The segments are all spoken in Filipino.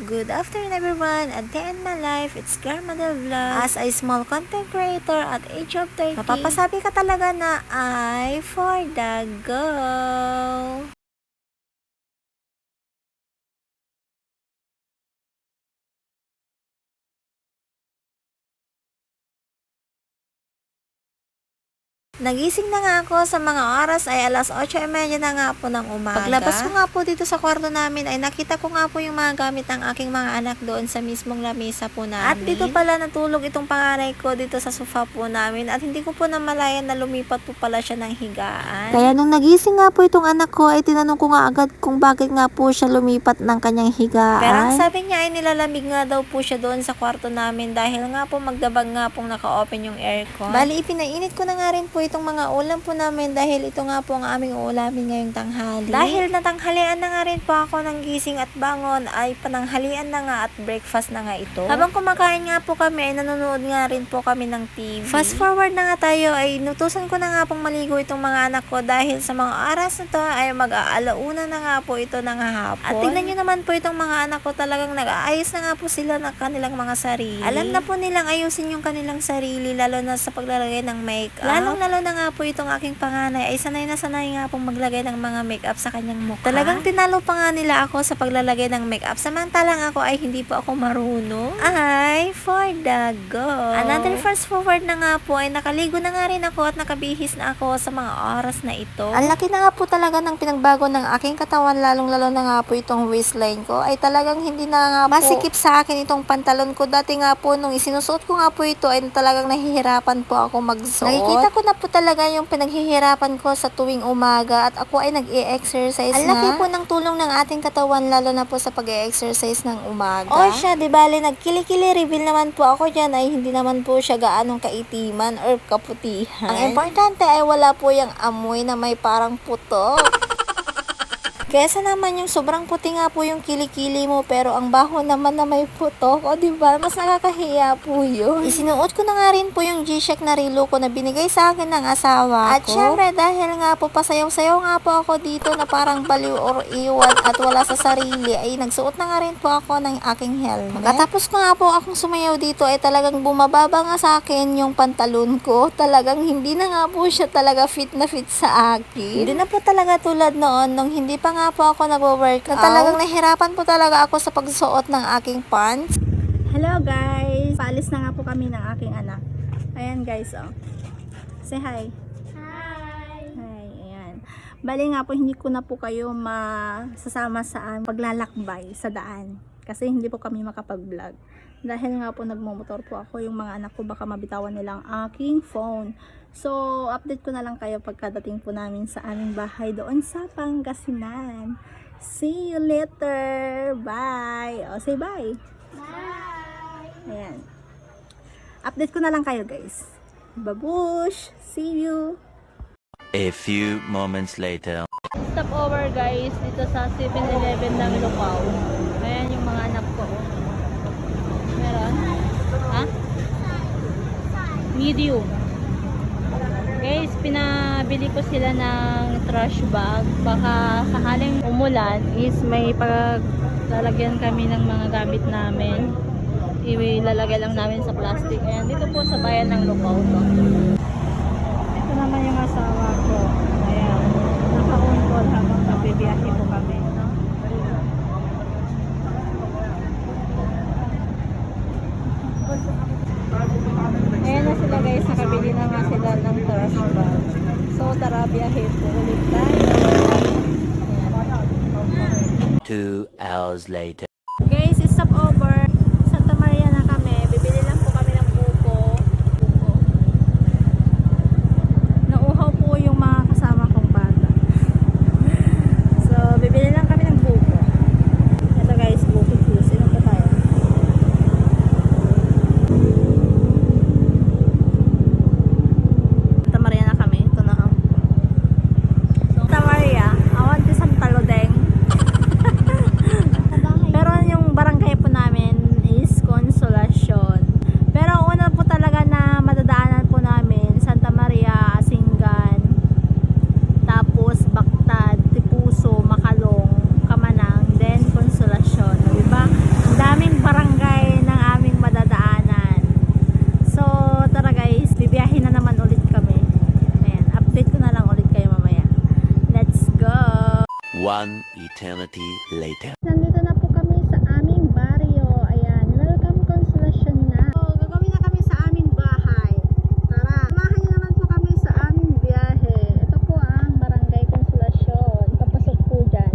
Good afternoon everyone. At the end of my life, it's Grandmother Vlog. As a small content creator at age of 30, mapapasabi ka talaga na I for the go. Nagising na nga ako sa mga oras ay alas 8:30 na nga po ng umaga. Paglabas ko nga po dito sa kwarto namin ay nakita ko nga po yung mga gamit ng aking mga anak doon sa mismong lamesa po namin. At dito pala natulog itong panganay ko dito sa sofa po namin at hindi ko po namalayan na lumipat po pala siya ng higaan. Kaya nung nagising nga po itong anak ko ay tinanong ko nga agad kung bakit nga po siya lumipat ng kanyang higaan. Pero ang sabi niya ay nilalamig nga daw po siya doon sa kwarto namin dahil nga po magdabag nga pong naka-open yung aircon. Bali ipinainit ko na nga rin po itong mga ulam po namin dahil ito nga po ang aming ulamin ngayong tanghali. Dahil natanghalian na nga rin po ako ng gising at bangon ay pananghalian na nga at breakfast na nga ito. Habang kumakain nga po kami ay nanonood nga rin po kami ng TV. Fast forward na nga tayo ay nutusan ko na nga pong maligo itong mga anak ko dahil sa mga oras na to ay mag-aalauna na nga po ito ng hapon. At tingnan nyo naman po itong mga anak ko talagang nag-aayos na nga po sila ng kanilang mga sarili. Alam na po nilang ayusin yung kanilang sarili lalo na sa paglalagay ng makeup. Lalo na nga po itong aking panganay ay sanay na sanay nga pong maglagay ng mga makeup sa kanyang mukha. Talagang tinalo pa nga nila ako sa paglalagay ng makeup samantalang ako ay hindi po ako marunong. Ay, for the go. Another fast forward na nga po ay nakaligo na nga rin ako at nakabihis na ako sa mga oras na ito. Ang laki na nga po talaga ng pinagbago ng aking katawan lalong-lalo na nga po itong waistline ko ay talagang hindi na nga po masikip sa akin itong pantalon ko. Dati nga po nung isinusuot ko nga po ito ay talagang nahihirapan po ako magsuot. Nakikita ko na po talaga yung pinaghihirapan ko sa tuwing umaga at ako ay nag-i-exercise na. Ang laki po ng tulong ng ating katawan lalo na po sa pag-i-exercise ng umaga. O siya, di bale nagkili-kili reveal naman po ako dyan ay hindi naman po siya gaanong kaitiman or kaputihan. Ang importante ay wala po yung amoy na may parang putok. Kesa naman yung sobrang puti nga po yung kilikili mo pero ang baho naman na may putok. O diba? Mas nakakahiya po yun. Isinuot ko na nga rin po yung G-Shock na relo ko na binigay sa akin ng asawa ko. At syempre dahil nga po pasayaw-sayaw nga po ako dito na parang baliw or iwan at wala sa sarili ay nagsuot na nga rin po ako ng aking helmet. Katapos ko nga po akong sumayaw dito ay talagang bumababa nga sa akin yung pantalon ko. Talagang hindi na nga po siya talaga fit na fit sa akin. Hindi na po talaga tulad noon nung hindi pa nga po ako nagwo-workout. Talagang nahirapan po talaga ako sa pagsuot ng aking pants. Hello guys! Paalis na nga po kami ng aking anak. Ayan guys, oh. Say hi. Hi! Hi, ayan. Bali nga po, hindi ko na po kayo masasama sa paglalakbay sa daan. Kasi hindi po kami makapag-vlog. Dahil nga po nagmumotor po ako, yung mga anak ko baka mabitawan nilang aking phone. So, update ko na lang kayo pagkadating po namin sa aming bahay doon sa Pangasinan. See you later! Bye! O, say bye! Bye! Ayan. Update ko na lang kayo guys. Babush! See you! A few moments later. Stop over guys dito sa 7-Eleven ng Lupaw. Ayan yung mga anak ko. Meron? Ha? Medium. Guys, pinabili ko sila ng trash bag. Baka sakaling umulan is may paglalagyan kami ng mga gamit namin. Ilalagay lang namin sa plastic. Ayan, dito po sa bayan ng Lupaw to. Ito naman yung asawa ko. Ayan, naka-on call habang nagbibiyahe po kami. No? Ayan na sila guys, nakabili na nga sila ng trash bag. So tara, biyahe po ulit tayo. 2 hours later. Guys, stop over. Santa Maria na kami. Bibili lang po kami ng buko. Nauhaw po yung mga kasama kong bata. So, bibili lang kami ng buko. Ito guys, buko juice. Ilan po tayo? Santa Maria na kami. Ito na ang Santa Maria. I want to Santa Lodeng. Pero One eternity later. Nandito na po kami sa aming barrio. Ayan, welcome Consolacion na. So, gagawin na kami sa aming bahay. Tara, samahan niyo naman po kami sa aming biyahe. Ito po ang Barangay Consolacion. Kapasok po dyan.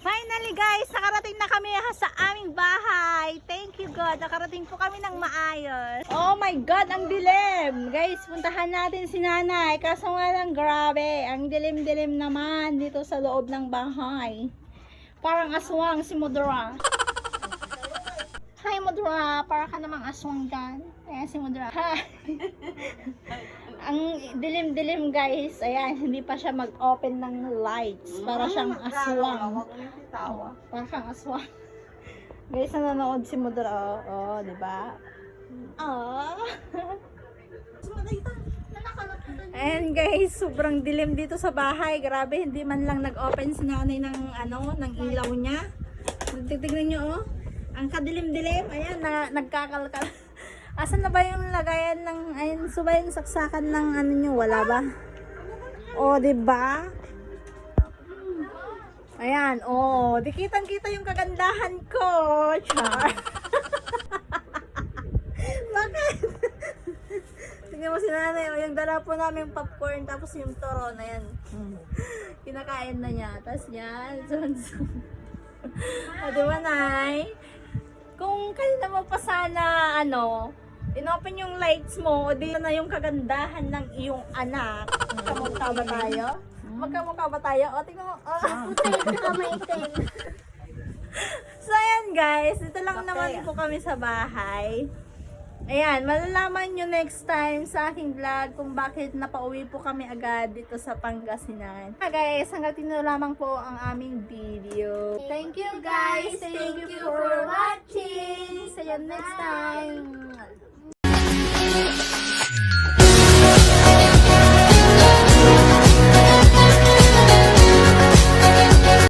Finally guys, nakarating na kami sa aming bahay. Thank you God, nakarating po kami ng maayos. Oh my God, ang dilim. Guys, puntahan natin si nanay. Kaso nga lang, grabe. Ang dilim-dilim naman dito sa loob ng bahay. Parang aswang si Mudra. Hi Mudra, para ka namang aswang dyan. Ayan si Mudra. Hi. Ang dilim-dilim guys. Ayan, hindi pa siya mag-open ng lights. Para siyang aswang. Para siyang aswang. Guys, nanonood si Mudra. Oh, di ba? Oh. Ayan guys, sobrang dilim dito sa bahay. Grabe, hindi man lang nag-open si nanay ng ng ilaw niya. Tignan niyo oh. Ang kadilim-dilim. Ayan, nagkakalkal. Asan na ba yung lagayan ng, ayun, so ba yung saksakan ng nyo, wala ba? O, diba? Ayan, o, di kitang-kita yung kagandahan ko. Char. Bakit? Tingnan mo si nanay, o, yung dala po namin popcorn, tapos yung toron, ayan. Kinakain na niya, tapos yan, o, diba, nay? Kung kanina mo pa sana, inopen yung lights mo, di na yung kagandahan ng iyong anak. Magkamukha ba tayo? Magkamukha ba tayo? O, tingnan mo. So, ayan guys. Dito lang naman po kami sa bahay. Ayan, malalaman nyo next time sa aking vlog kung bakit napauwi po kami agad dito sa Pangasinan. Guys, hanggang tino lamang po ang aming video. Thank you guys! Thank you for watching! See you next time!